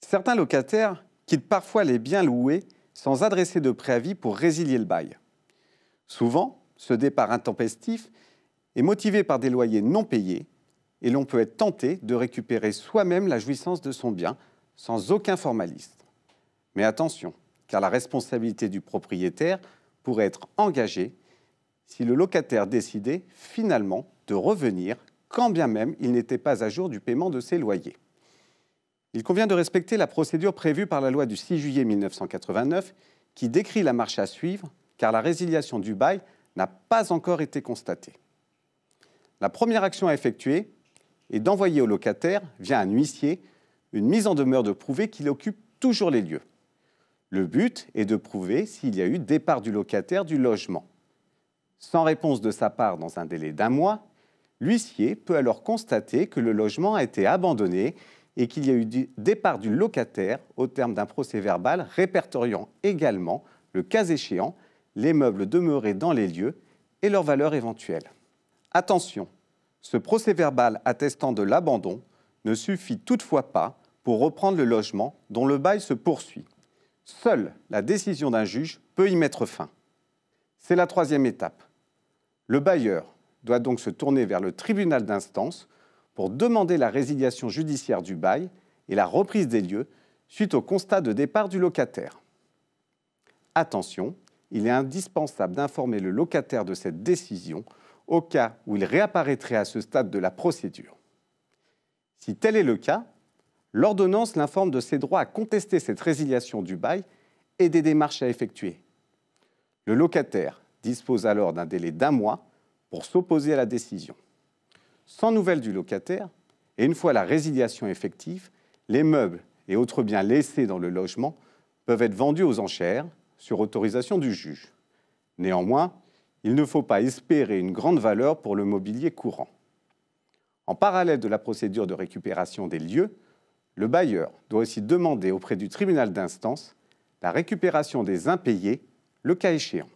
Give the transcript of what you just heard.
Certains locataires quittent parfois les biens loués sans adresser de préavis pour résilier le bail. Souvent, ce départ intempestif est motivé par des loyers non payés et l'on peut être tenté de récupérer soi-même la jouissance de son bien sans aucun formalisme. Mais attention, car la responsabilité du propriétaire pourrait être engagée si le locataire décidait finalement de revenir, quand bien même il n'était pas à jour du paiement de ses loyers. Il convient de respecter la procédure prévue par la loi du 6 juillet 1989 qui décrit la marche à suivre car la résiliation du bail n'a pas encore été constatée. La première action à effectuer est d'envoyer au locataire, via un huissier, une mise en demeure de prouver qu'il occupe toujours les lieux. Le but est de prouver s'il y a eu départ du locataire du logement. Sans réponse de sa part dans un délai d'1 mois, l'huissier peut alors constater que le logement a été abandonné et qu'il y a eu départ du locataire au terme d'un procès-verbal répertoriant également, le cas échéant, les meubles demeurés dans les lieux et leur valeur éventuelle. Attention, ce procès-verbal attestant de l'abandon ne suffit toutefois pas pour reprendre le logement dont le bail se poursuit. Seule la décision d'un juge peut y mettre fin. C'est la troisième étape. Le bailleur doit donc se tourner vers le tribunal d'instance pour demander la résiliation judiciaire du bail et la reprise des lieux suite au constat de départ du locataire. Attention, il est indispensable d'informer le locataire de cette décision au cas où il réapparaîtrait à ce stade de la procédure. Si tel est le cas, l'ordonnance l'informe de ses droits à contester cette résiliation du bail et des démarches à effectuer. Le locataire dispose alors d'un délai d'1 mois pour s'opposer à la décision. Sans nouvelles du locataire, et une fois la résiliation effective, les meubles et autres biens laissés dans le logement peuvent être vendus aux enchères sur autorisation du juge. Néanmoins, il ne faut pas espérer une grande valeur pour le mobilier courant. En parallèle de la procédure de récupération des lieux, le bailleur doit aussi demander auprès du tribunal d'instance la récupération des impayés, le cas échéant.